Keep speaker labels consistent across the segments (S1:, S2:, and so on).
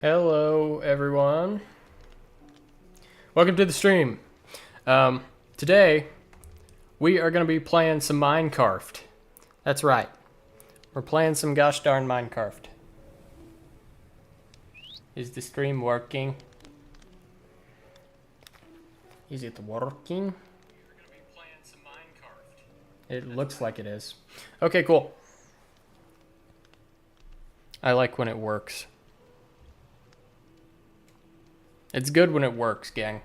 S1: Hello, everyone. Welcome to the stream. Today, we are going to be playing some Minecraft. That's right. We're playing some gosh darn Minecraft. Is the stream working? Is it working? We're going to be playing some Minecraft. It looks like it is. Okay, cool. I like when it works. It's good when it works, gang.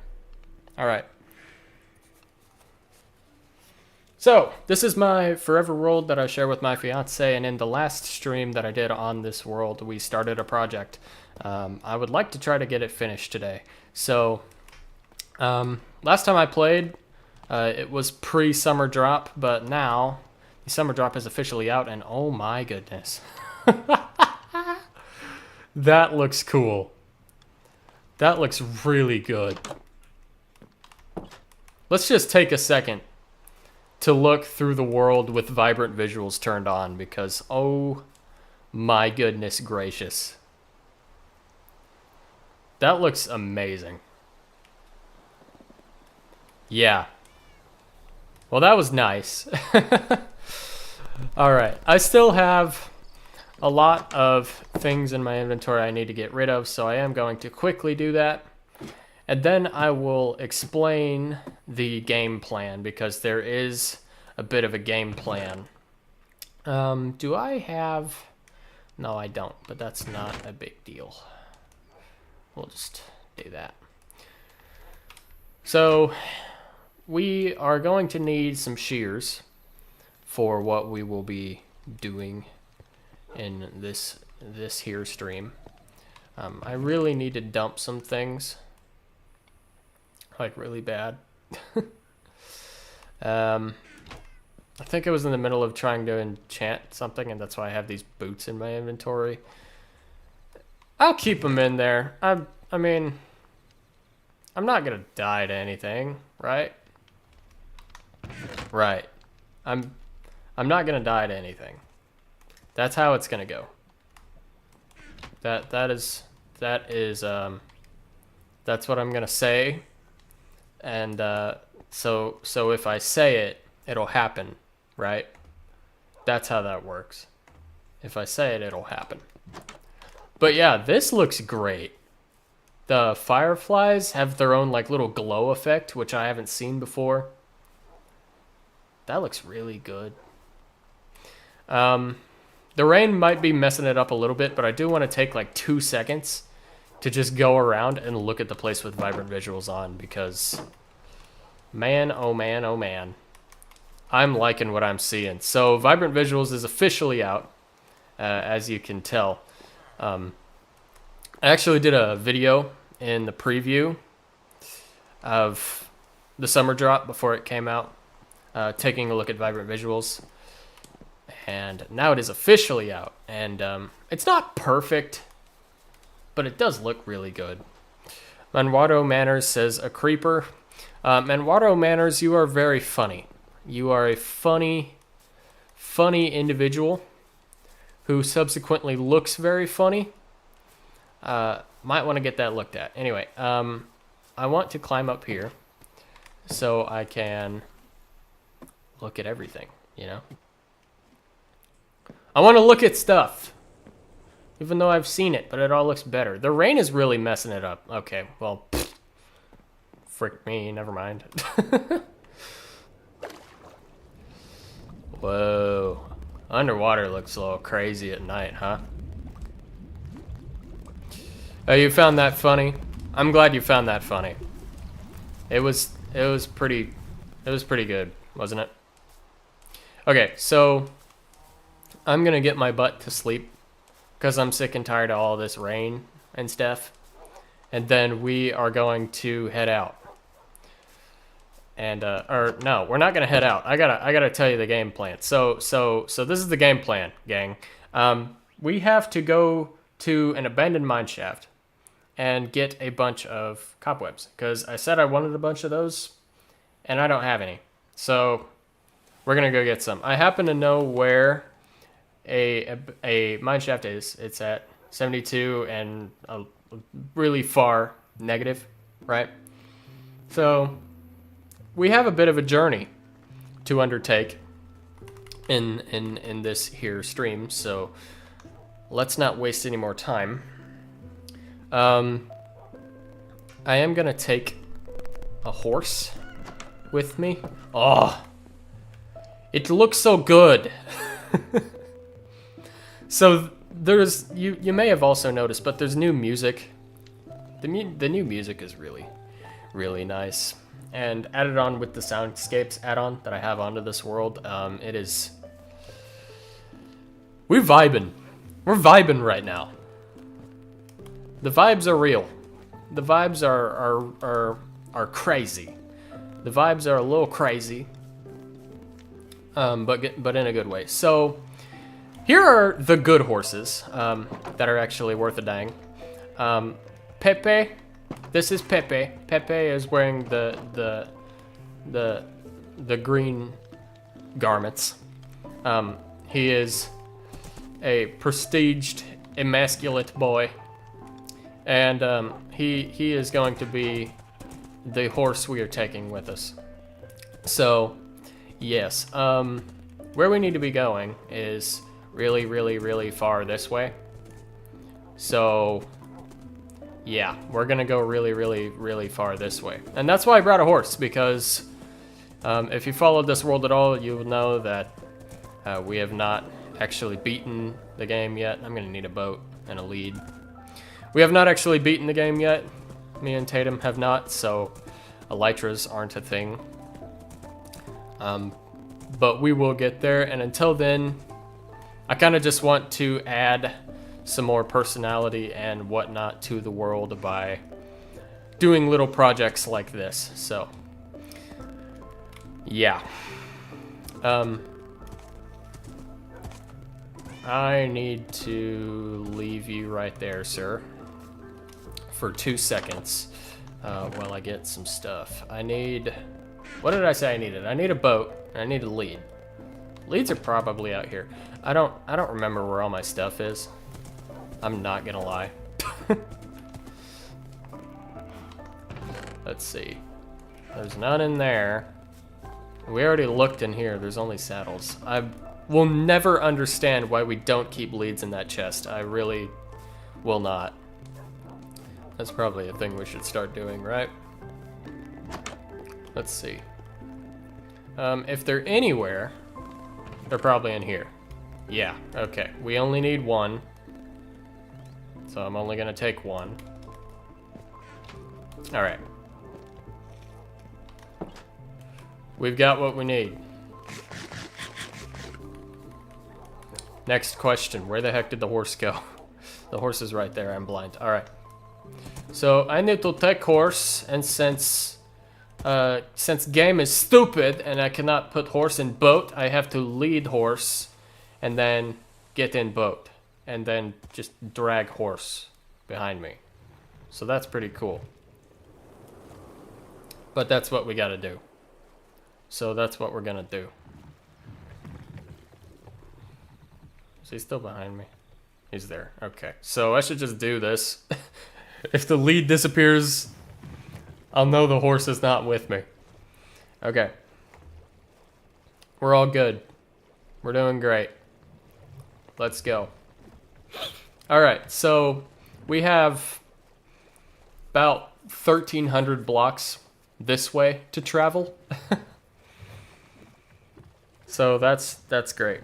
S1: All right. So, this is my forever world that I share with my fiance, and in the last stream that I did on this world, we started a project. I would like to try to get it finished today. So, last time I played, it was pre-summer drop, but now the summer drop is officially out, and oh my goodness. That looks cool. That looks really good. Let's just take a second to look through the world with vibrant visuals turned on because, oh my goodness gracious. That looks amazing. Yeah. Well, that was nice. All right. I still have a lot of things in my inventory I need to get rid of, so I am going to quickly do that. And then I will explain the game plan, because there is a bit of a game plan. Do I have... No, I don't, but that's not a big deal. We'll just do that. So, we are going to need some shears for what we will be doing in this here stream. I really need to dump some things, like really bad. I think I was in the middle of trying to enchant something, and that's why I have these boots in my inventory. I'll keep them in there. I mean, I'm not gonna die to anything, right? Right. I'm not gonna die to anything. That's how it's gonna go. That's what I'm gonna say, and so if I say it, it'll happen, right? That's how that works. If I say it, it'll happen. But yeah, this looks great. The fireflies have their own like little glow effect, which I haven't seen before. That looks really good. The rain might be messing it up a little bit, but I do want to take like 2 seconds to just go around and look at the place with vibrant visuals on, because man, oh man, oh man, I'm liking what I'm seeing. So vibrant visuals is officially out, as you can tell. I actually did a video in the preview of the summer drop before it came out, taking a look at vibrant visuals. And now it is officially out, and it's not perfect, but it does look really good. Manwado Manners says, a creeper. Manwado Manners, you are very funny. You are a funny individual who subsequently looks very funny. Might want to get that looked at. Anyway, I want to climb up here so I can look at everything, you know? I want to look at stuff, even though I've seen it, but it all looks better. The rain is really messing it up. Okay, well, frick me, never mind. Whoa. Underwater looks a little crazy at night, huh? Oh, you found that funny? I'm glad you found that funny. It was pretty good, wasn't it? Okay, so I'm gonna get my butt to sleep because I'm sick and tired of all this rain and stuff. And then we are going to head out. And or no, we're not gonna head out. I gotta tell you the game plan. So this is the game plan, gang. We have to go to an abandoned mine shaft and get a bunch of cobwebs, because I said I wanted a bunch of those, and I don't have any. So we're gonna go get some. I happen to know where a mine shaft is. It's at 72 and really far negative, right? So we have a bit of a journey to undertake in this here stream, so let's not waste any more time. I am gonna take a horse with me. Oh, it looks so good. So there's you may have also noticed, but there's new music. The new music is really nice, and added on with the Soundscapes add-on that I have onto this world. It is. We're vibing right now. The vibes are real. The vibes are crazy. The vibes are a little crazy, but in a good way. So here are the good horses that are actually worth a dang. Pepe, this is Pepe. Pepe is wearing the green garments. He is a prestiged, emasculate boy, and he is going to be the horse we are taking with us. So, yes, where we need to be going is really far this way. So, yeah, we're gonna go really far this way, and that's why I brought a horse, because if you followed this world at all, you will know that we have not actually beaten the game yet. I'm gonna need a boat and a lead. We have not actually beaten the game yet. Me and Tatum have not, so elytras aren't a thing. But we will get there, and until then, I kind of just want to add some more personality and whatnot to the world by doing little projects like this. So, yeah. I need to leave you right there, sir, for 2 seconds while I get some stuff. I need... What did I say I needed? I need a boat, and I need a lead. Leads are probably out here. I don't remember where all my stuff is. I'm not gonna lie. Let's see. There's none in there. We already looked in here. There's only saddles. I will never understand why we don't keep leads in that chest. I really will not. That's probably a thing we should start doing, right? Let's see. If they're anywhere, they're probably in here. Yeah, okay. We only need one. So I'm only gonna take one. Alright. We've got what we need. Next question. Where the heck did the horse go? The horse is right there. I'm blind. Alright. So I need to take horse, and since game is stupid and I cannot put horse in boat, I have to lead horse and then get in boat and then just drag horse behind me. So that's pretty cool. But that's what we gotta do. So that's what we're gonna do. Is he still behind me? He's there. Okay. So I should just do this. If the lead disappears, I'll know the horse is not with me. Okay. We're all good. We're doing great. Let's go. Alright, so we have about 1,300 blocks this way to travel. So that's great.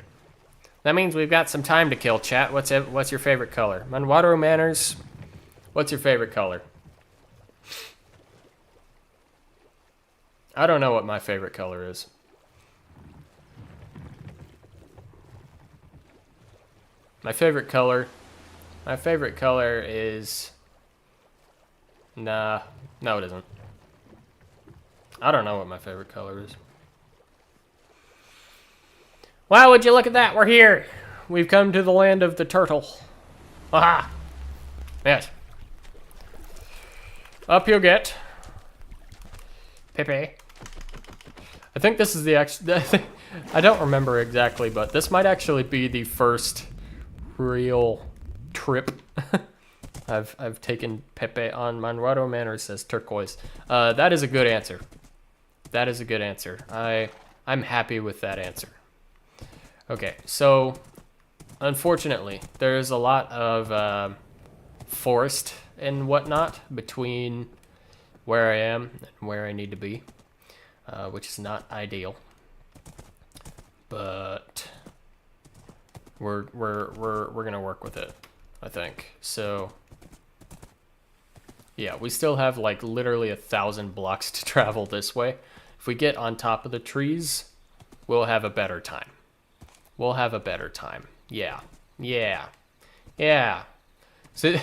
S1: That means we've got some time to kill, chat. What's your favorite color? Manwatero Manners, what's your favorite color? I don't know what my favorite color is. My favorite color is... Nah, no it isn't. I don't know what my favorite color is. Wow, would you look at that? We're here. We've come to the land of the turtle. Aha! Yes. Up you get. Pepe. I think this is the I don't remember exactly, but this might actually be the first real trip I've taken Pepe on Manrado Manor, says Turquoise. That is a good answer. That is a good answer. I'm happy with that answer. Okay, so unfortunately, there's a lot of forest and whatnot between where I am and where I need to be, which is not ideal. But we're gonna work with it, I think. So yeah, we still have like literally 1,000 blocks to travel this way. If we get on top of the trees, we'll have a better time. We'll have a better time. Yeah. Yeah. Yeah. So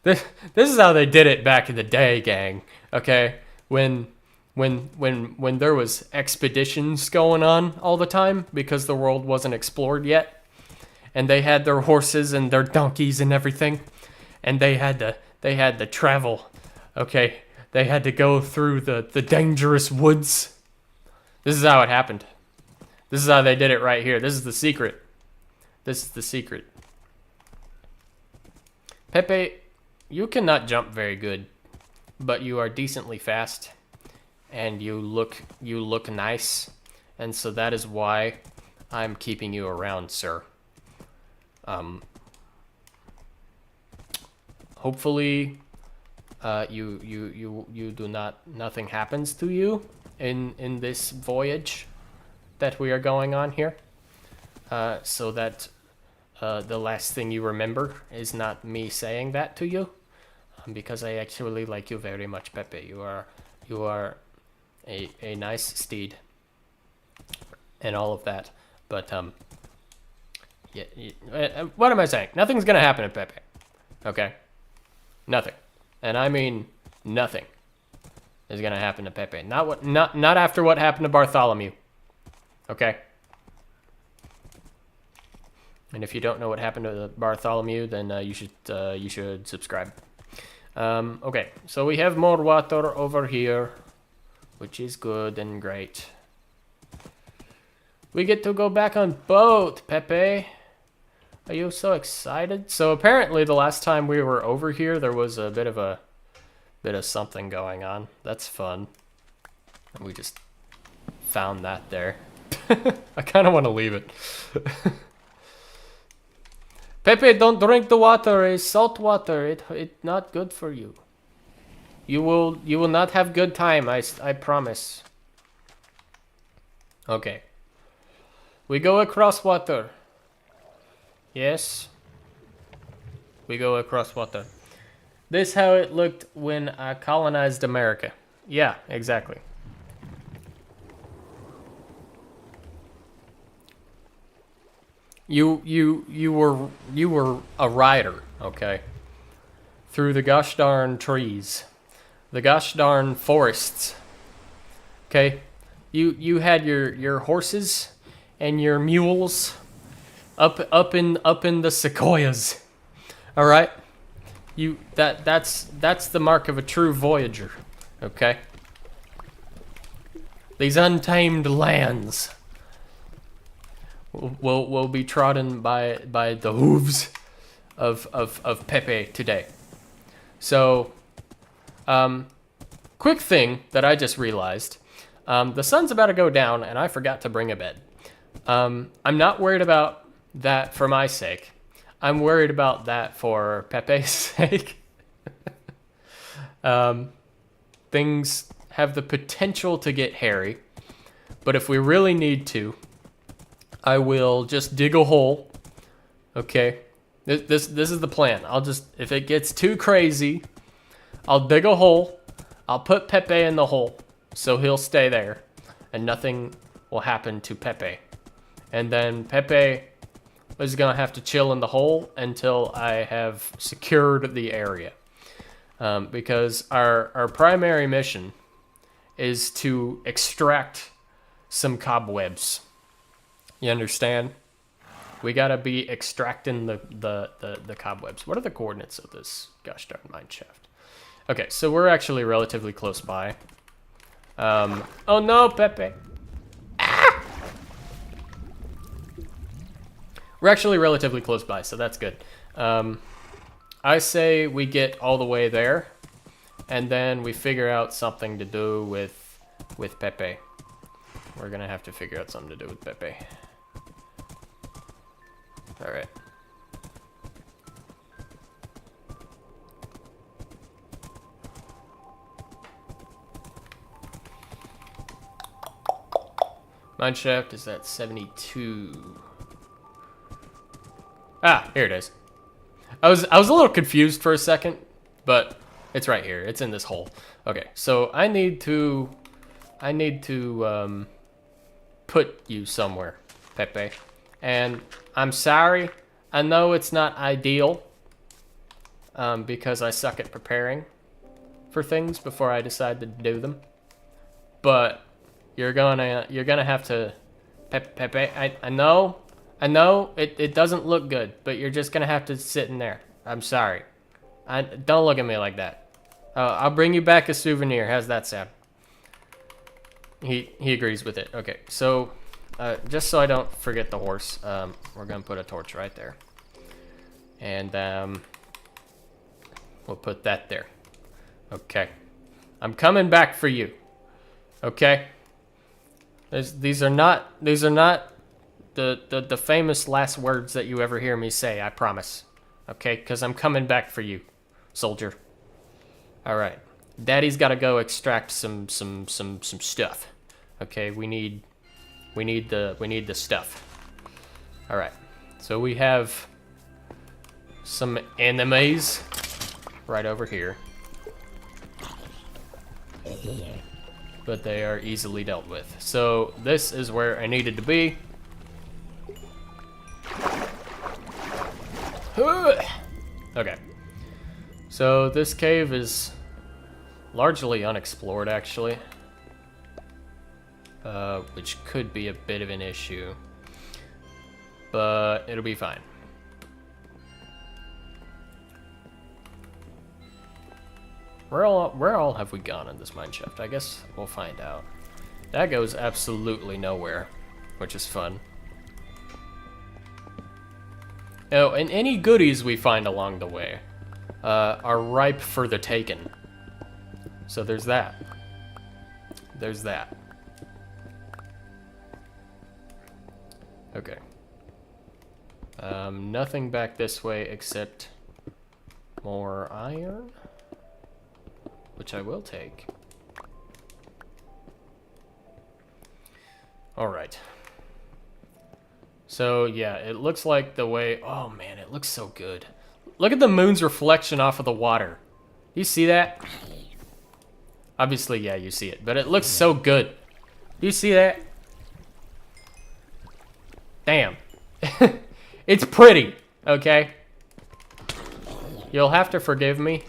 S1: this is how they did it back in the day, gang. Okay? When there was expeditions going on all the time because the world wasn't explored yet, and they had their horses and their donkeys and everything, and they had to travel. Okay? They had to go through the dangerous woods. This is how it happened. This is how they did it right here. This is the secret. This is the secret. Pepe, you cannot jump very good, but you are decently fast, and you look nice, and so that is why I'm keeping you around, sir. Hopefully, you do nothing happens to you in this voyage that we are going on here, so that the last thing you remember is not me saying that to you, because I actually like you very much, Pepe. You are a nice steed and all of that, but yeah, what am I saying? Nothing's gonna happen to Pepe, okay? Nothing, and I mean nothing is gonna happen to Pepe. Not after what happened to Bartholomew. Okay. And if you don't know what happened to Bartholomew, then you should subscribe. Okay, so we have more water over here, which is good and great. We get to go back on boat, Pepe. Are you so excited? So apparently the last time we were over here, there was a bit of something going on. That's fun. And we just found that there. I kind of want to leave it. Pepe, don't drink the water. It's salt water. It's not good for you. You will not have good time. I promise. Okay. We go across water. Yes. We go across water. This how it looked when I colonized America. Yeah, exactly. You were a rider, okay? Through the gosh darn trees, the gosh darn forests. Okay, you had your horses and your mules up in the sequoias. All right, that's the mark of a true voyager. Okay, these untamed lands will be trodden by the hooves of Pepe today. So, quick thing that I just realized, the sun's about to go down and I forgot to bring a bed. I'm not worried about that for my sake. I'm worried about that for Pepe's sake. Things have the potential to get hairy, but if we really need to, I will just dig a hole. Okay, this is the plan. I'll just, if it gets too crazy, I'll dig a hole. I'll put Pepe in the hole, so he'll stay there, and nothing will happen to Pepe. And then Pepe is gonna have to chill in the hole until I have secured the area, because our primary mission is to extract some cobwebs. You understand? We gotta be extracting the cobwebs. What are the coordinates of this gosh darn mine shaft? Okay, so we're actually relatively close by. Oh no, Pepe. Ah! We're actually relatively close by, so that's good. I say we get all the way there, and then we figure out something to do with Pepe. We're gonna have to figure out something to do with Pepe. All right. Mineshaft is at 72. Ah, here it is. I was a little confused for a second, but it's right here. It's in this hole. Okay, so I need to put you somewhere, Pepe. And I'm sorry. I know it's not ideal, because I suck at preparing for things before I decide to do them. But you're gonna have to, Pepe. I know it doesn't look good, but you're just gonna have to sit in there. I'm sorry. Don't look at me like that. I'll bring you back a souvenir. How's that sound? He agrees with it. Okay, so just so I don't forget the horse, we're gonna put a torch right there, and we'll put that there. Okay, I'm coming back for you. Okay. These are not the famous last words that you ever hear me say. I promise. Okay, because I'm coming back for you, soldier. All right, Daddy's got to go extract some stuff. Okay, we need the stuff. All right, so we have some enemies right over here, but they are easily dealt with. So this is where I needed to be. Okay, so this cave is largely unexplored, actually, which could be a bit of an issue, but it'll be fine. Where all have we gone in this mineshaft? I guess we'll find out. That goes absolutely nowhere, which is fun. Oh, and any goodies we find along the way are ripe for the taking. So there's that. There's that. Okay. Nothing back this way except more iron, which I will take. All right. So yeah, it looks like the way, oh man, it looks so good. Look at the moon's reflection off of the water. You see that? Obviously, yeah, you see it, but it looks so good. You see that? Damn. It's pretty, okay? You'll have to forgive me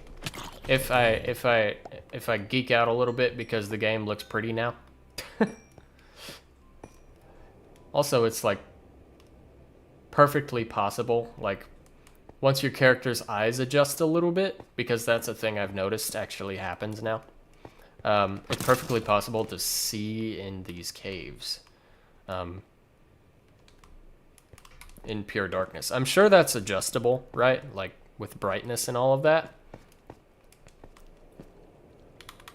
S1: if I geek out a little bit because the game looks pretty now. Also, it's like perfectly possible, like once your character's eyes adjust a little bit, because that's a thing I've noticed actually happens now. It's perfectly possible to see in these caves in pure darkness. I'm sure that's adjustable, right? Like with brightness and all of that.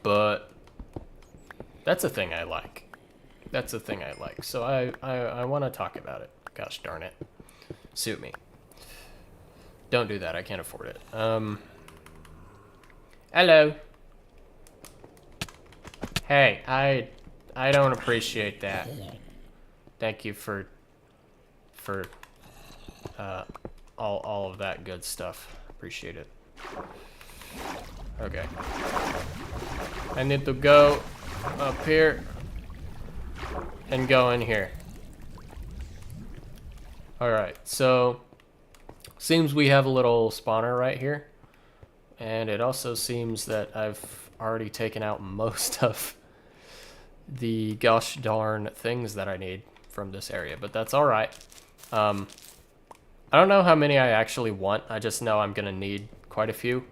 S1: But that's a thing I like. That's a thing I like. So I want to talk about it. Gosh darn it. Suit me. Don't do that. I can't afford it. Hello. Hey, I don't appreciate that. Thank you for all of that good stuff. Appreciate it. Okay. I need to go up here and go in here. Alright, so seems we have a little spawner right here. And it also seems that I've already taken out most of the gosh darn things that I need from this area, but that's alright. I don't know how many I actually want. I just know I'm gonna need quite a few.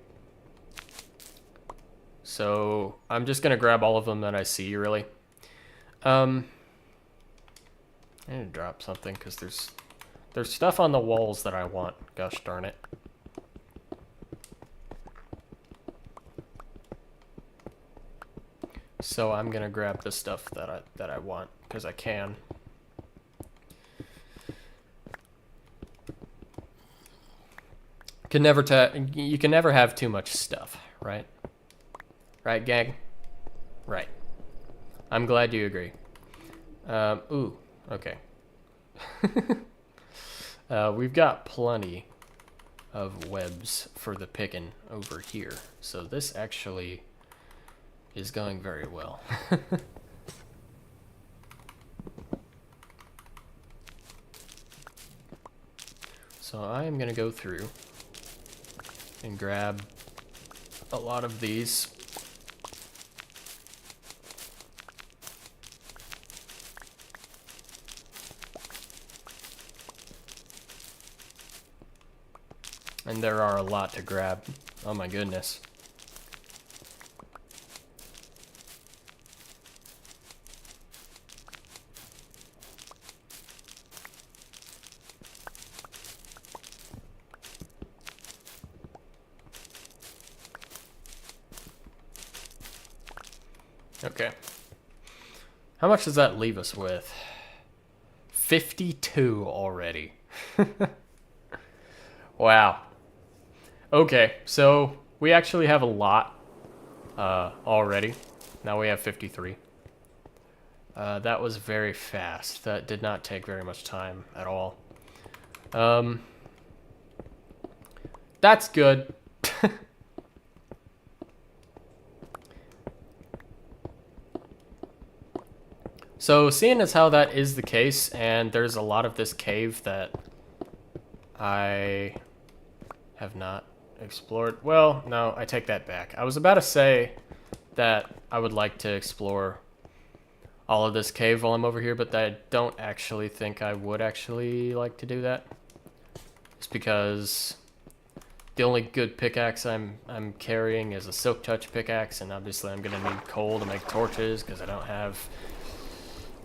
S1: So I'm just gonna grab all of them that I see, really. I need to drop something because there's stuff on the walls that I want. Gosh darn it. So I'm gonna grab the stuff that I want because I can. You can never have too much stuff, right? Right, gang? Right. I'm glad you agree. Ooh, okay. We've got plenty of webs for the picking over here, so this actually is going very well. So I am gonna go through and grab a lot of these. And there are a lot to grab. Oh my goodness. Okay. How much does that leave us with? 52 already. Wow. Okay, so we actually have a lot already. Now we have 53. That was very fast. That did not take very much time at all. That's good. So seeing as how that is the case, and there's a lot of this cave that I have not explored. Well, no, I take that back. I was about to say that I would like to explore all of this cave while I'm over here, but I don't actually think I would actually like to do that. It's because the only good pickaxe I'm carrying is a Silk Touch pickaxe, and obviously I'm gonna need coal to make torches because I don't have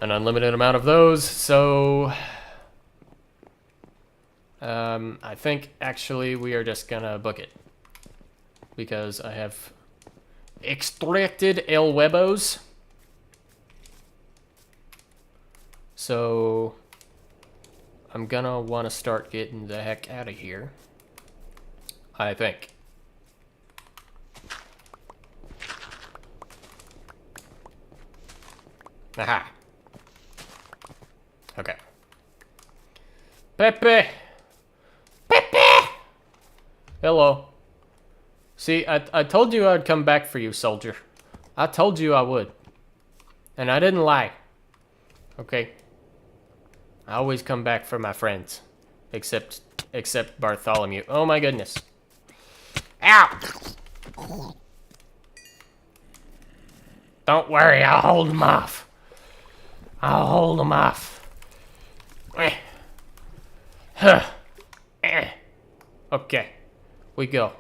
S1: an unlimited amount of those. So I think actually we are just gonna book it because I have extracted el huevos. So I'm gonna want to start getting the heck out of here, I think. Aha. Okay. Pepe! Pepe! Hello. See, I told you I'd come back for you, soldier. I told you I would. And I didn't lie. Okay? I always come back for my friends. Except Bartholomew. Oh my goodness. Ow! Don't worry, I'll hold him off. I'll hold him off. Okay, we go.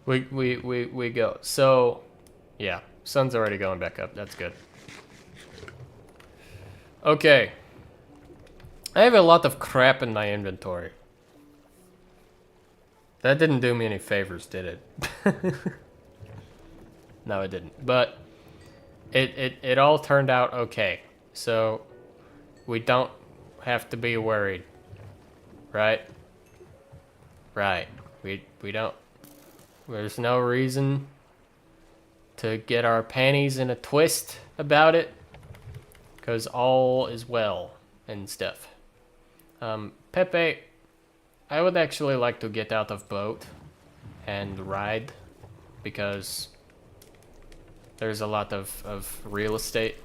S1: we go. So, yeah, sun's already going back up. That's good. Okay. I have a lot of crap in my inventory. That didn't do me any favors, did it? No, it didn't. But it all turned out okay. So we don't have to be worried. Right? Right. We don't. There's no reason to get our panties in a twist about it. Because all is well and stuff. Pepe, I would actually like to get out of boat and ride. Because there's a lot of real estate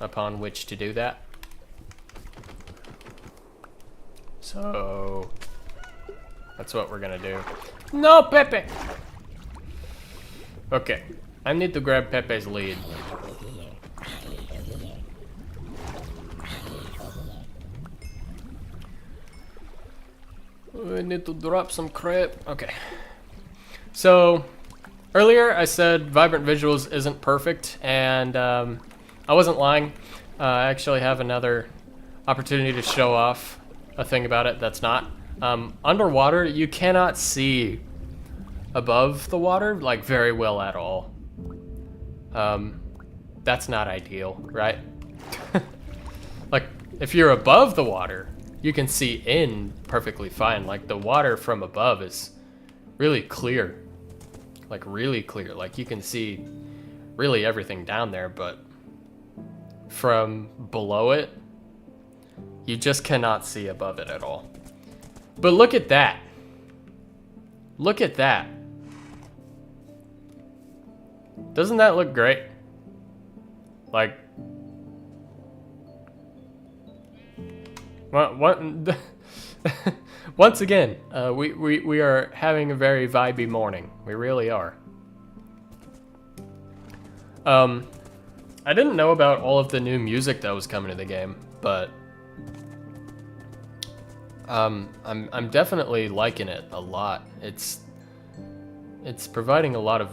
S1: upon which to do that. So that's what we're gonna do. No, Pepe! Okay, I need to grab Pepe's lead. I need to drop some crap. Okay. So, earlier I said Vibrant Visuals isn't perfect, and I wasn't lying. I actually have another opportunity to show off a thing about it that's not. Underwater, you cannot see above the water, like very well at all. That's not ideal, right? Like, if you're above the water, you can see in perfectly fine. Like, the water from above is really clear. Like, really clear. Like, you can see really everything down there, but from below it, you just cannot see above it at all. But look at that. Look at that. Doesn't that look great? Like, what once again, we are having a very vibey morning. We really are. I didn't know about all of the new music that was coming to the game, but I'm definitely liking it a lot. It's providing a lot of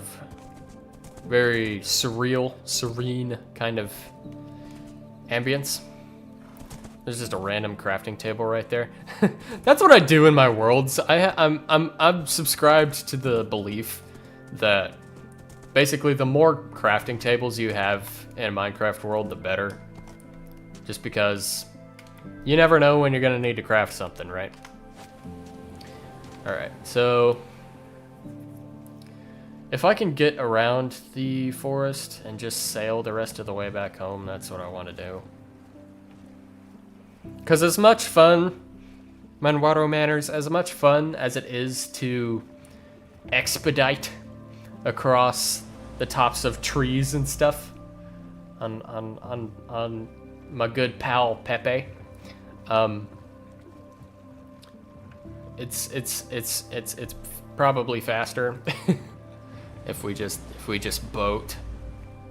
S1: very surreal, serene kind of ambience. There's just a random crafting table right there. That's what I do in my worlds. I'm subscribed to the belief that basically the more crafting tables you have in a Minecraft world, the better. Just because you never know when you're gonna need to craft something, right? Alright, so if I can get around the forest and just sail the rest of the way back home, that's what I want to do. Because as much fun, Manwaro Manors, as much fun as it is to expedite across the tops of trees and stuff on my good pal Pepe, it's probably faster if we just boat.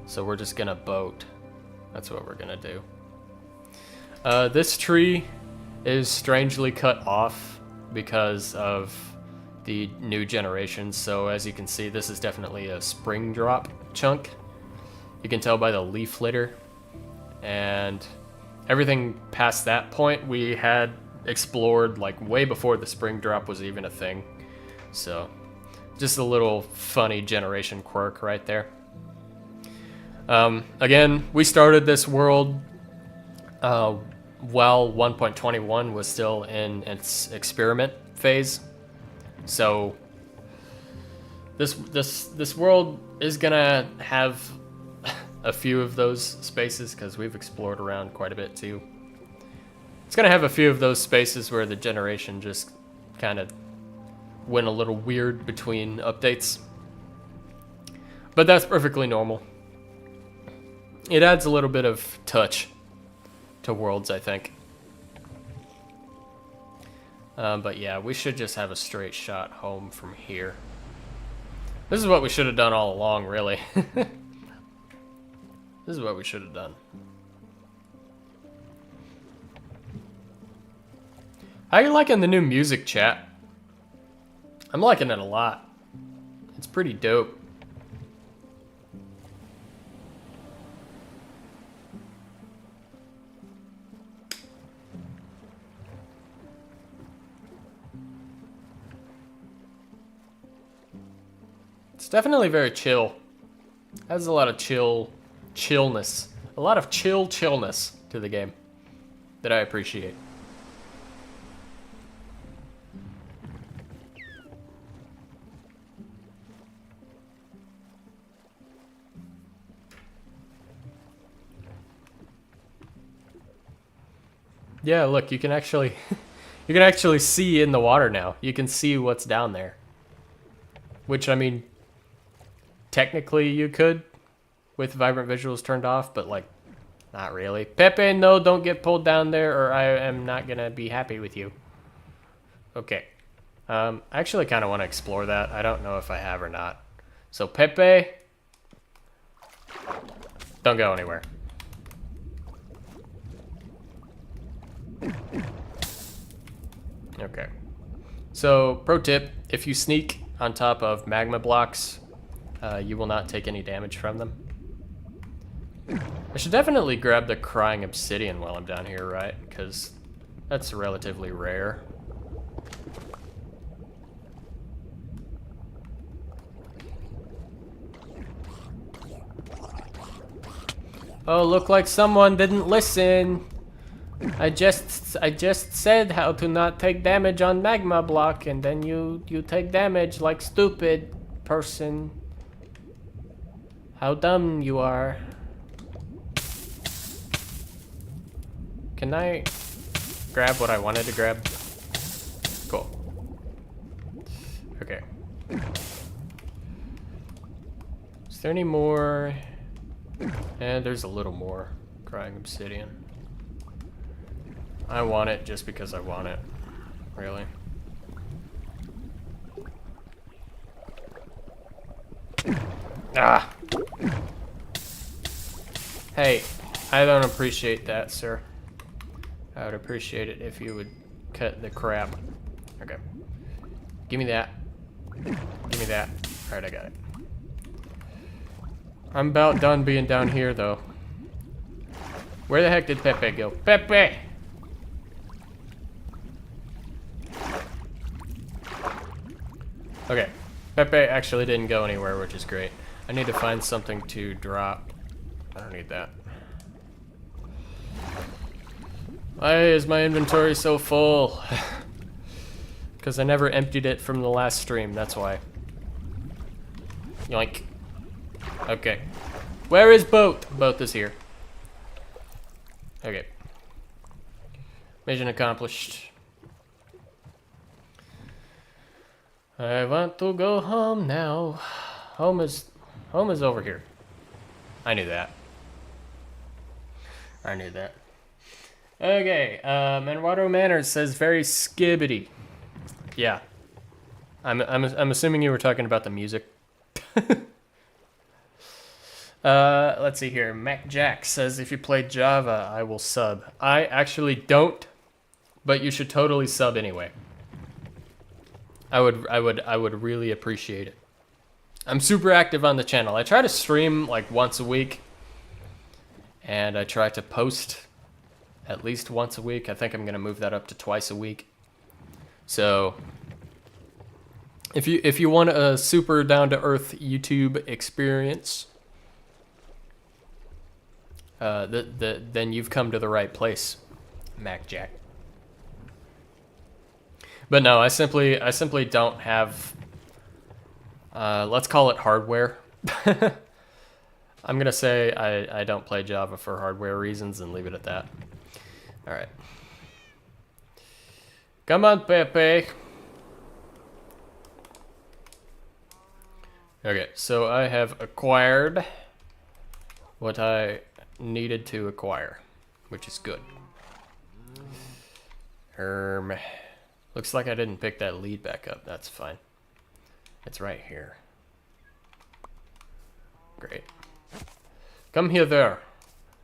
S1: So we're just gonna boat. That's what we're gonna do. This tree is strangely cut off because of the new generation. So as you can see, this is definitely a spring drop chunk. You can tell by the leaf litter. And everything past that point we had explored like way before the spring drop was even a thing. So just a little funny generation quirk right there. Again, we started this world while 1.21 was still in its experiment phase. So this world is gonna have a few of those spaces because we've explored around quite a bit too. It's gonna have a few of those spaces where the generation just kind of went a little weird between updates. But that's perfectly normal. It adds a little bit of touch to worlds, I think. But yeah, we should just have a straight shot home from here. This is what we should have done all along, really. This is what we should have done. How you liking the new music, chat? I'm liking it a lot. It's pretty dope. It's definitely very chill. Has a lot of chillness. A lot of chillness to the game that I appreciate. Yeah, look, you can actually see in the water now. You can see what's down there. Which, I mean, technically you could with vibrant visuals turned off, but like, not really. Pepe, no, don't get pulled down there or I am not gonna be happy with you. Okay. I actually kind of want to explore that. I don't know if I have or not. So Pepe, don't go anywhere. Okay. So, pro tip, if you sneak on top of magma blocks, you will not take any damage from them. I should definitely grab the crying obsidian while I'm down here, right? Because that's relatively rare. Oh, look like someone didn't listen. I just said how to not take damage on magma block, and then you take damage like stupid person. How dumb you are. Can I grab what I wanted to grab? Cool. Okay. Is there any more? There's a little more. Crying obsidian. I want it just because I want it. Really. Ah! Hey, I don't appreciate that, sir. I would appreciate it if you would cut the crap. Okay. Give me that. Give me that. Alright, I got it. I'm about done being down here, though. Where the heck did Pepe go? Pepe! Okay. Pepe actually didn't go anywhere, which is great. I need to find something to drop. I don't need that. Why is my inventory so full? Because I never emptied it from the last stream, that's why. Yoink. Okay. Where is Boat? Boat is here. Okay. Mission accomplished. I want to go home now. Home is over here. I knew that. I knew that. Okay, Manwato Manor says very skibbity. Yeah. I'm assuming you were talking about the music. Let's see here. Mac Jack says if you play Java, I will sub. I actually don't, but you should totally sub anyway. I would really appreciate it. I'm super active on the channel. I try to stream like once a week, and I try to post at least once a week. I think I'm gonna move that up to twice a week. So if you want a super down to earth YouTube experience, then you've come to the right place, Mac Jack. But no, I simply don't have, let's call it hardware. I'm gonna say I don't play Java for hardware reasons and leave it at that. All right. Come on, Pepe. Okay, so I have acquired what I needed to acquire, which is good. Looks like I didn't pick that lead back up. That's fine. It's right here. Great. Come here there.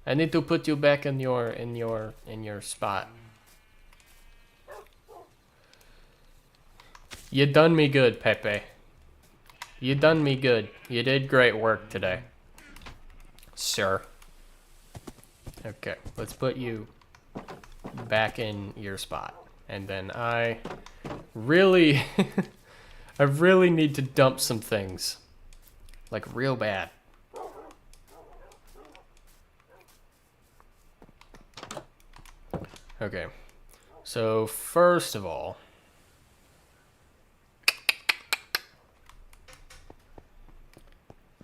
S1: I need to put you back in your spot. You done me good, Pepe. You done me good. You did great work today, sir. Okay, let's put you back in your spot. And then I really, I really need to dump some things. Like real bad. Okay, so first of all,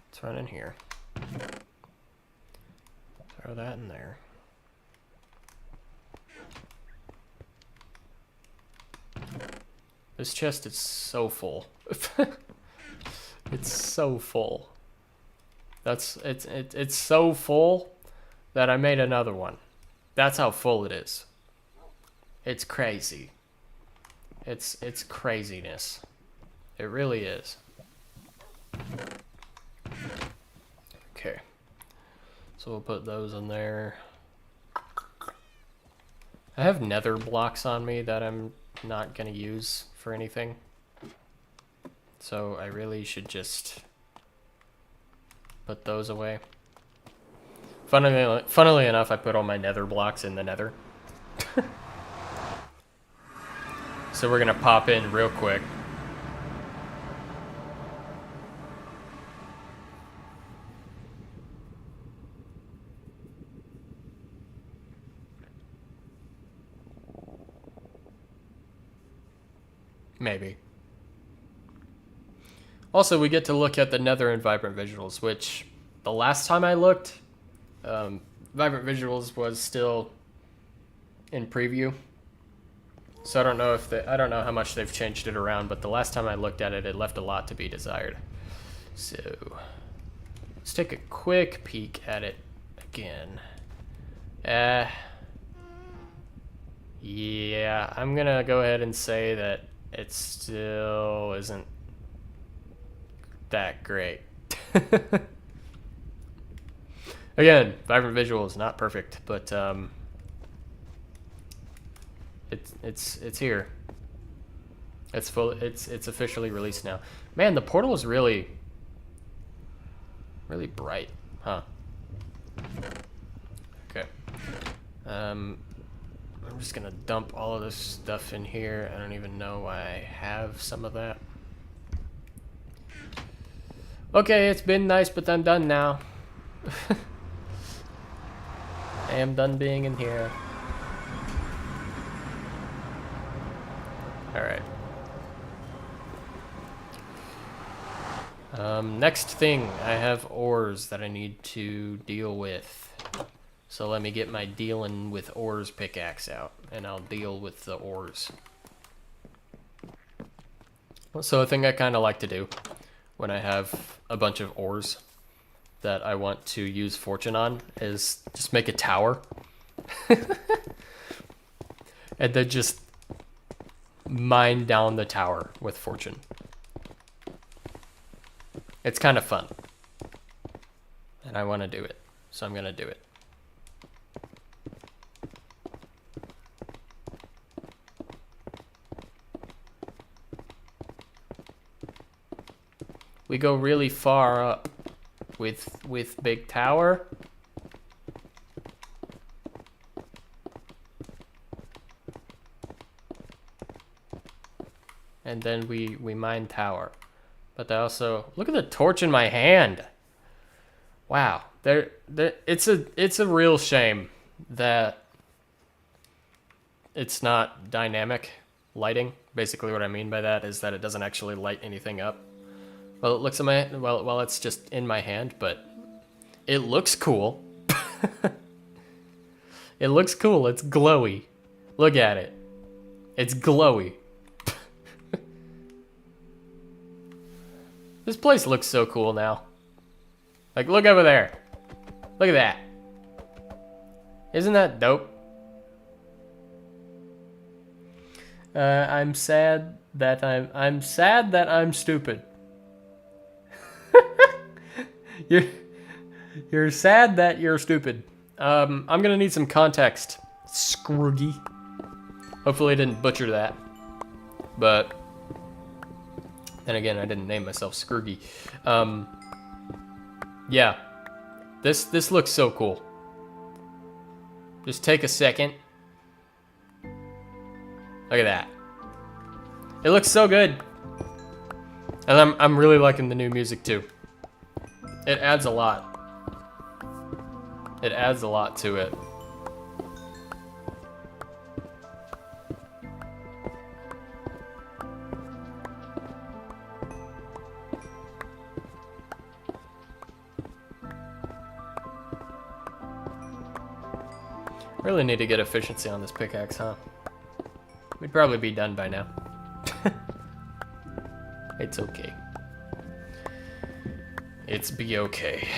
S1: let's run in here. Throw that in there. This chest is so full. It's so full. It's so full that I made another one. That's how full it is. It's crazy. It's craziness. It really is. Okay. So we'll put those in there. I have nether blocks on me that I'm not gonna use for anything. So I really should put those away. Funnily enough, I put all my nether blocks in the nether. So we're gonna pop in real quick. Maybe. Also, we get to look at the Nether and Vibrant Visuals, which the last time I looked, Vibrant Visuals was still in preview. So I don't know if I don't know how much they've changed it around, but the last time I looked at it, it left a lot to be desired. So let's take a quick peek at it again. Yeah, I'm gonna go ahead and say that it still isn't that great. Again, Vibrant Visual is not perfect, but it's here. It's full. It's officially released now. Man, the portal is really bright, huh? Okay. I'm just gonna dump all of this stuff in here. I don't even know why I have some of that. Okay, it's been nice, but I'm done now. I am done being in here. Alright. Next thing, I have ores that I need to deal with. So let me get my dealing with ores pickaxe out, and I'll deal with the ores. So a thing I kind of like to do when I have a bunch of ores that I want to use fortune on is just make a tower. And then just mine down the tower with fortune. It's kind of fun. And I want to do it. So I'm going to do it. We go really far up with big tower. And then we mine tower. But I also look at the torch in my hand. Wow. It's a real shame that it's not dynamic lighting. Basically what I mean by that is that it doesn't actually light anything up. Well, it looks at my well it's just in my hand, but it looks cool. It looks cool. It's glowy. Look at it. It's glowy. This place looks so cool now. Like, look over there. Look at that. Isn't that dope? I'm sad that I'm stupid. You're sad that you're stupid. I'm gonna need some context. Scroogy. Hopefully I didn't butcher that. But then again, I didn't name myself Scroogy. Yeah. This looks so cool. Just take a second. Look at that. It looks so good. And I'm really liking the new music too. It adds a lot. It adds a lot to it. Really need to get efficiency on this pickaxe, huh? We'd probably be done by now. It's okay. It's be okay.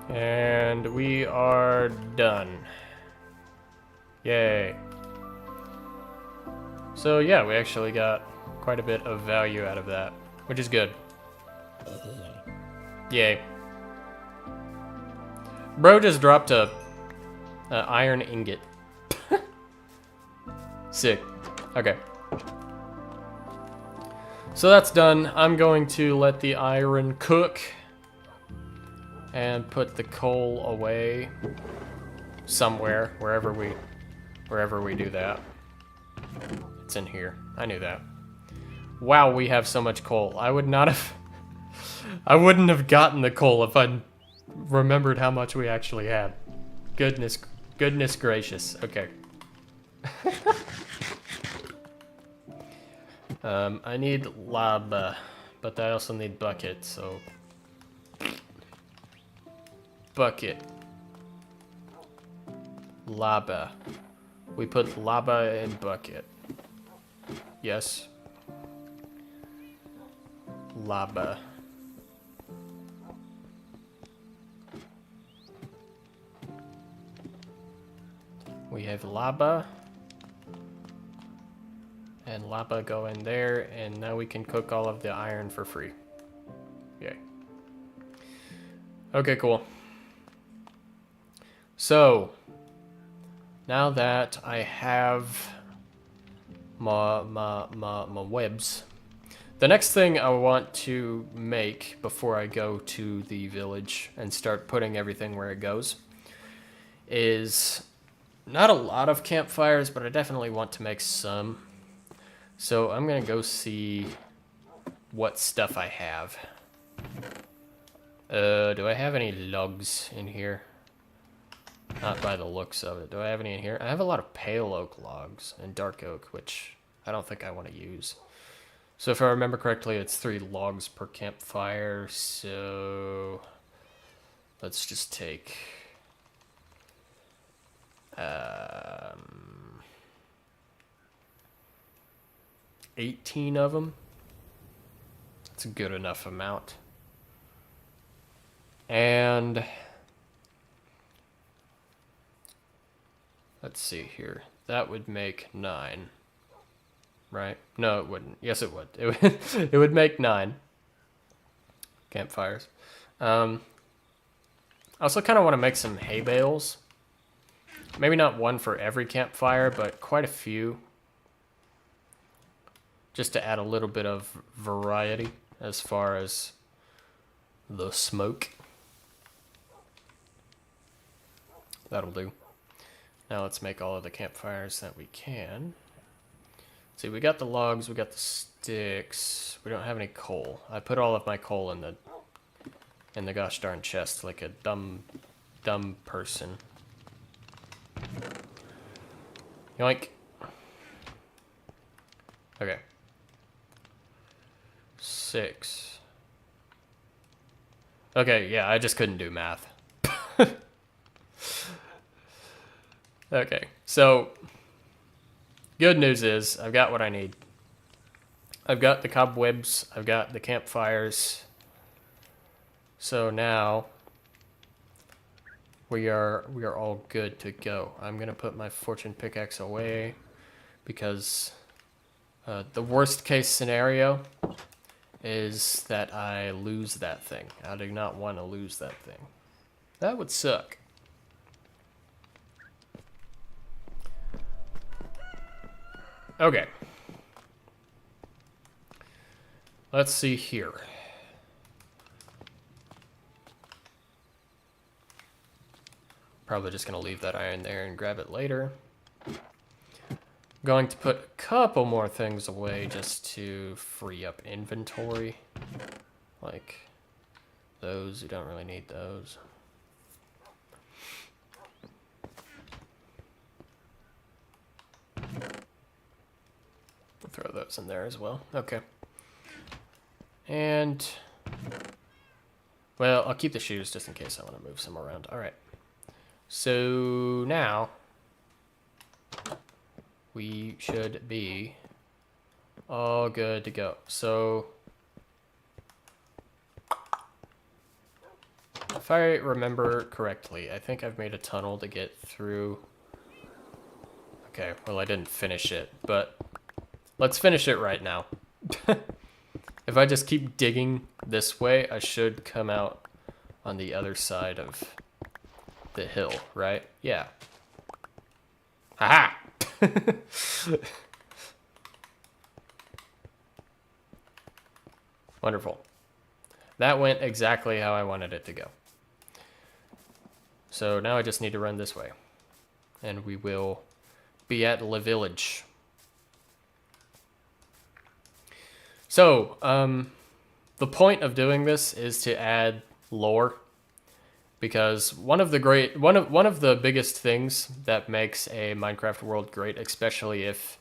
S1: And we are done. Yay. So yeah, we actually got quite a bit of value out of that, which is good. Yay. Bro just dropped a iron ingot. Sick. Okay. So that's done. I'm going to let the iron cook and put the coal away somewhere, wherever we do that. It's in here. I knew that. Wow, we have so much coal. I would not have I wouldn't have gotten the coal if I remembered how much we actually had. Goodness gracious. Okay. I need lava, but I also need bucket, so... Bucket. Lava. We put lava in bucket. Yes. Lava. We have lava. And lava go in there, and now we can cook all of the iron for free. Yay. Okay, cool. So, now that I have my webs, the next thing I want to make before I go to the village and start putting everything where it goes is not a lot of campfires, but I definitely want to make some. So I'm gonna go see what stuff I have. Do I have any logs in here? Not by the looks of it. Do I have any in here? I have a lot of pale oak logs and dark oak, which I don't think I want to use. So if I remember correctly, it's 3 logs per campfire, so let's just take 18 of them. That's a good enough amount. And let's see here. That would make 9. Right? No, it wouldn't. Yes, it would. It would make 9 campfires. I also kind of want to make some hay bales. Maybe not one for every campfire, but quite a few. Just to add a little bit of variety as far as the smoke. That'll do. Now let's make all of the campfires that we can. See, we got the logs, we got the sticks. We don't have any coal. I put all of my coal in the gosh darn chest like a dumb person. Yoink. Okay. 6. Okay, yeah, I just couldn't do math. Okay, so good news is I've got what I need. I've got the cobwebs, I've got the campfires. So now we are all good to go. I'm gonna put my fortune pickaxe away because the worst case scenario is that I lose that thing. I do not want to lose that thing. That would suck. Okay. Let's see here. Probably just going to leave that iron there and grab it later. Going to put a couple more things away just to free up inventory. Like those, we don't really need those. We'll throw those in there as well. Okay. And, well, I'll keep the shoes just in case I want to move some around. All right. So now we should be all good to go. So if I remember correctly, I think I've made a tunnel to get through. Okay, well, I didn't finish it, but let's finish it right now. If I just keep digging this way, I should come out on the other side of the hill, right? Yeah. Haha! Wonderful. That went exactly how I wanted it to go. So now I just need to run this way. And we will be at the village. So, the point of doing this is to add lore, because one of the biggest things that makes a Minecraft world great, especially if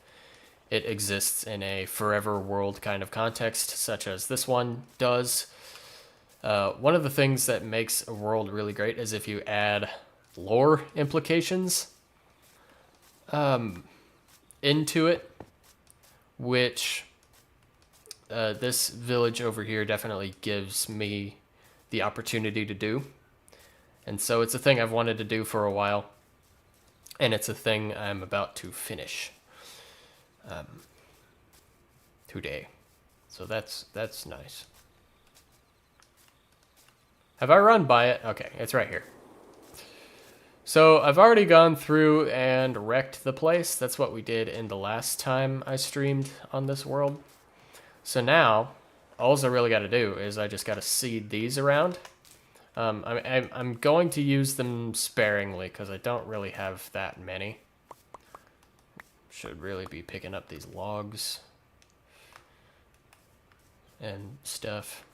S1: it exists in a forever world kind of context, such as this one does. One of the things that makes a world really great is if you add lore implications into it, which this village over here definitely gives me the opportunity to do. And so it's a thing I've wanted to do for a while, and it's a thing I'm about to finish today. So that's nice. Have I run by it? Okay, it's right here. So I've already gone through and wrecked the place. That's what we did in the last time I streamed on this world. So now, all I really got to do is I just got to seed these around. I'm going to use them sparingly because I don't really have that many. Should really be picking up these logs and stuff.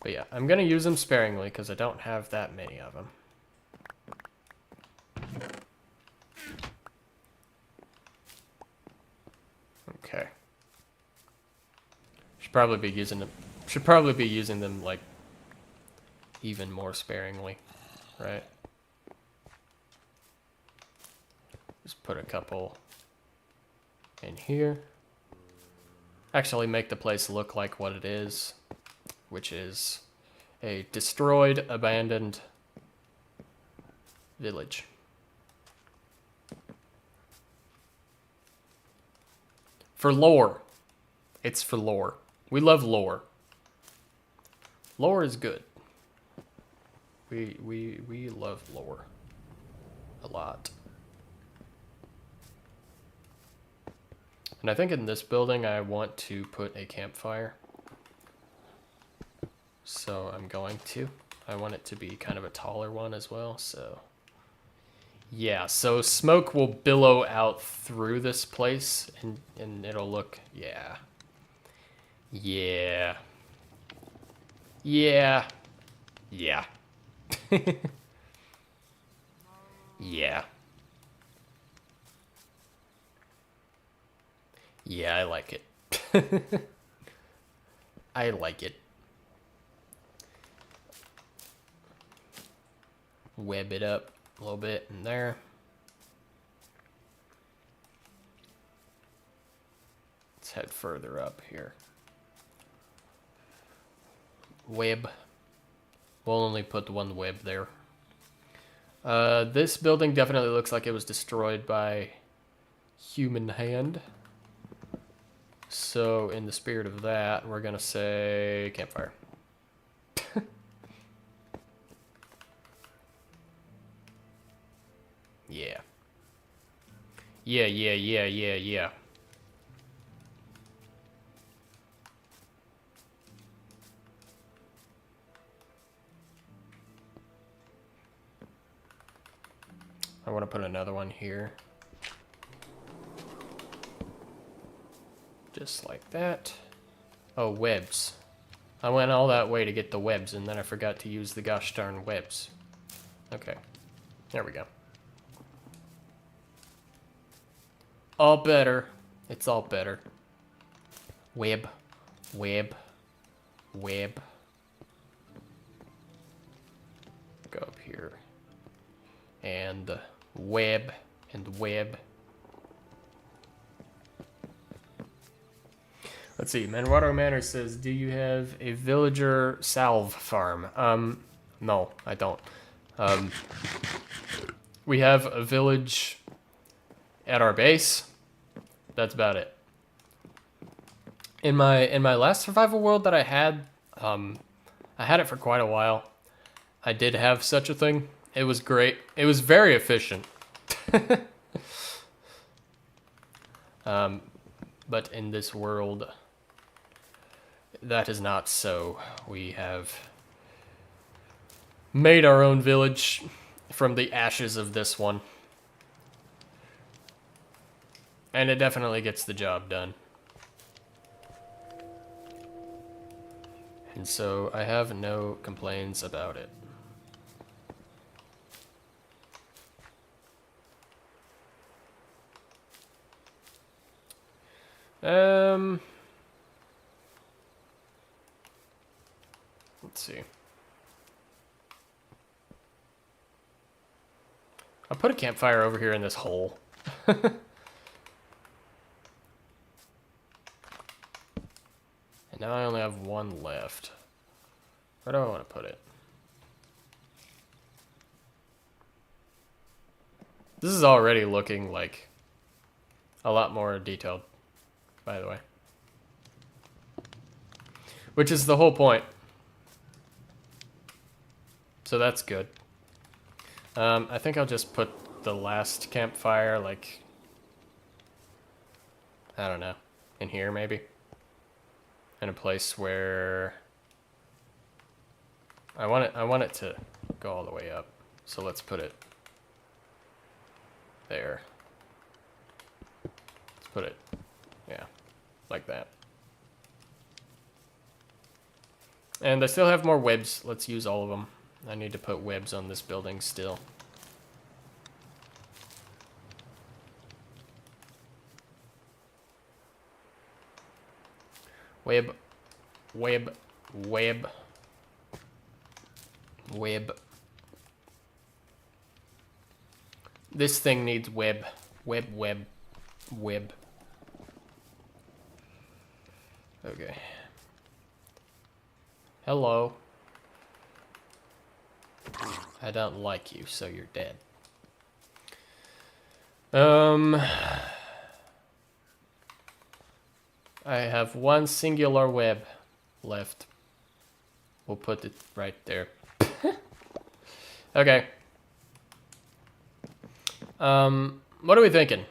S1: But yeah, I'm going to use them sparingly because I don't have that many of them. Okay. Should probably be using them like even more sparingly, right? Just put a couple in here. Actually make the place look like what it is, which is a destroyed, abandoned village. For lore. It's for lore. We love lore. Lore is good. We love lore a lot. And I think in this building I want to put a campfire. So I'm going to. I want it to be kind of a taller one as well, so yeah, so smoke will billow out through this place and it'll look, yeah. Yeah. Yeah. Yeah. Yeah. Yeah, I like it. I like it. Web it up a little bit in there. Let's head further up here. Web. We'll only put the one web there. This building definitely looks like it was destroyed by human hand. So in the spirit of that, we're gonna say campfire. Yeah. Yeah. I want to put another one here. Just like that. Oh, webs. I went all that way to get the webs, and then I forgot to use the gosh darn webs. Okay. There we go. All better. It's all better. Web. Web. Web. Go up here. And web. And web. Let's see. Manwato Manor says, do you have a villager salve farm? No, I don't. We have a village at our base. That's about it. In my last survival world that I had it for quite a while. I did have such a thing. It was great. It was very efficient. But in this world, that is not so. We have made our own village from the ashes of this one. And it definitely gets the job done. And so I have no complaints about it. Let's see. I'll put a campfire over here in this hole. And now I only have one left. Where do I want to put it? This is already looking like a lot more detailed, by the way. Which is the whole point. So that's good. I think I'll just put the last campfire, like, I don't know, in here maybe. In a place where I want it to go all the way up. So let's put it there. Let's put it, yeah, like that. And I still have more webs. Let's use all of them. I need to put webs on this building still. Web, web, web, web. This thing needs web, web, web, web. Okay. Hello. I don't like you, so you're dead. I have one singular web left. We'll put it right there. Okay. What are we thinking?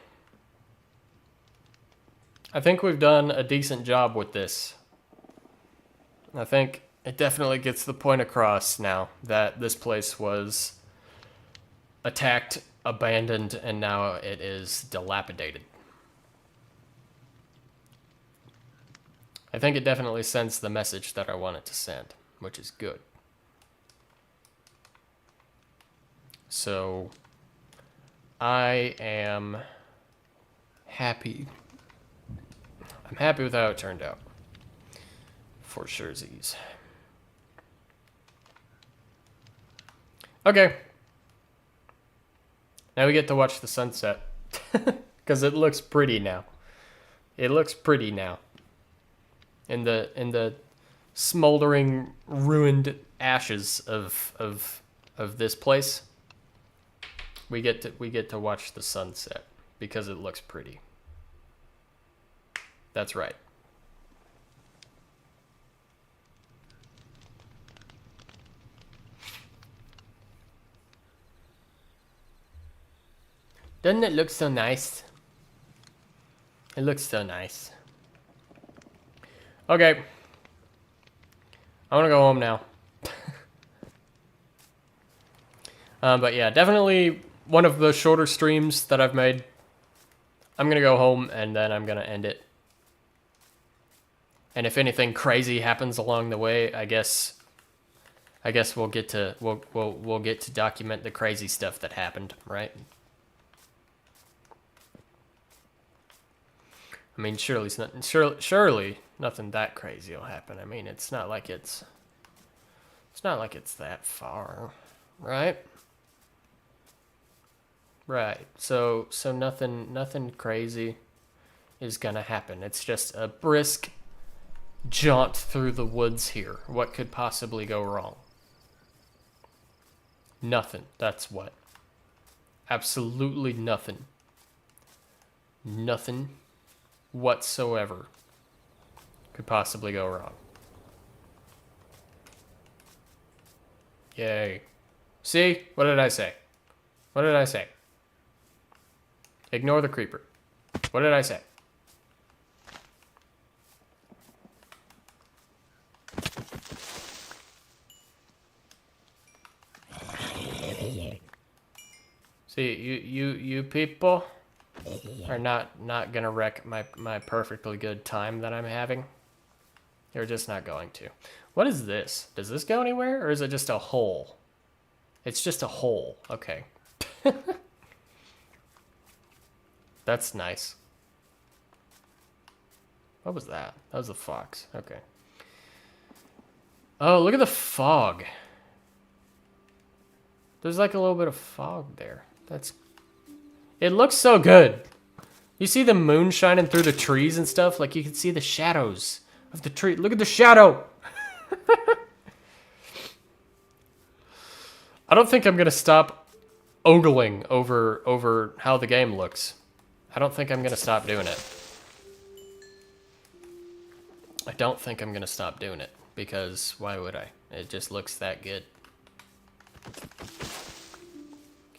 S1: I think we've done a decent job with this. I think it definitely gets the point across now that this place was attacked, abandoned, and now it is dilapidated. I think it definitely sends the message that I want it to send, which is good. So, I am happy. I'm happy with how it turned out. For surezies. Okay. Now we get to watch the sunset. Because it looks pretty now. It looks pretty now. In the smoldering, ruined ashes of this place, we get to watch the sunset because it looks pretty. That's right. Doesn't it look so nice? It looks so nice. Okay. I want to go home now. But yeah, definitely one of the shorter streams that I've made. I'm going to go home and then I'm going to end it. And if anything crazy happens along the way, I guess we'll get to we'll get to document the crazy stuff that happened, right? I mean, surely nothing that crazy will happen. I mean, it's not like it's that far, right? Right. So nothing crazy is gonna happen. It's just a brisk jaunt through the woods here. What could possibly go wrong? Nothing. That's what. Absolutely nothing. Nothing whatsoever could possibly go wrong. Yay. See? What did I say? What did I say? Ignore the creeper. What did I say? See, you people are not gonna wreck my perfectly good time that I'm having. You're just not going to. What is this? Does this go anywhere, or is it just a hole? It's just a hole. Okay. That's nice. What was that? That was a fox. Okay. Oh, look at the fog. There's like a little bit of fog there. It looks so good. You see the moon shining through the trees and stuff? Like you can see the shadows of the tree. Look at the shadow. I don't think I'm going to stop ogling over how the game looks. I don't think I'm going to stop doing it. I don't think I'm going to stop doing it, because why would I? It just looks that good.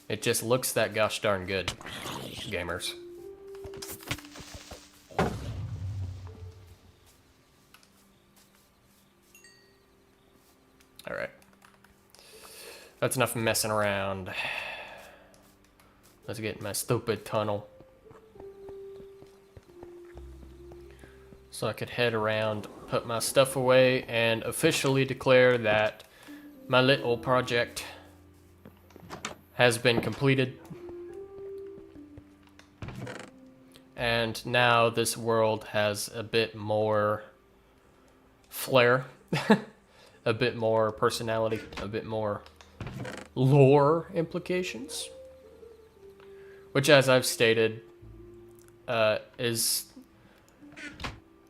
S1: It just looks that gosh darn good, gamers. Alright. That's enough messing around. Let's get in my stupid tunnel. So I could head around, put my stuff away, and officially declare that my little project has been completed. And now this world has a bit more flair, a bit more personality, a bit more lore implications. Which, as I've stated, is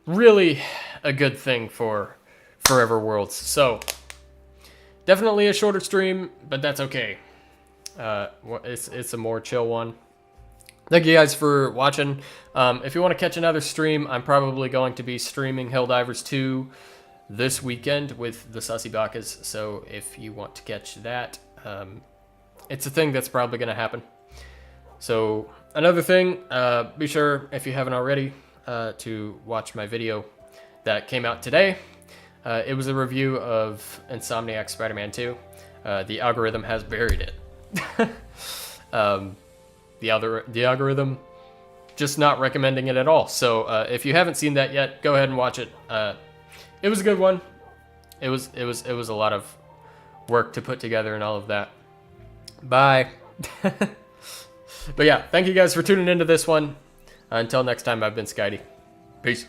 S1: really a good thing for Forever Worlds. So, definitely a shorter stream, but that's okay. It's a more chill one. Thank you guys for watching. If you want to catch another stream, I'm probably going to be streaming Helldivers 2 this weekend with the Sussy Bakas. So if you want to catch that, it's a thing that's probably going to happen. So another thing, be sure, if you haven't already, to watch my video that came out today. It was a review of Insomniac Spider-Man 2. The algorithm has buried it. The algorithm just not recommending it at all. So if you haven't seen that yet, go ahead and watch it. It was a good one. It was a lot of work to put together and all of that. Bye. But yeah, thank you guys for tuning into this one. Until next time, I've been Skydie. Peace.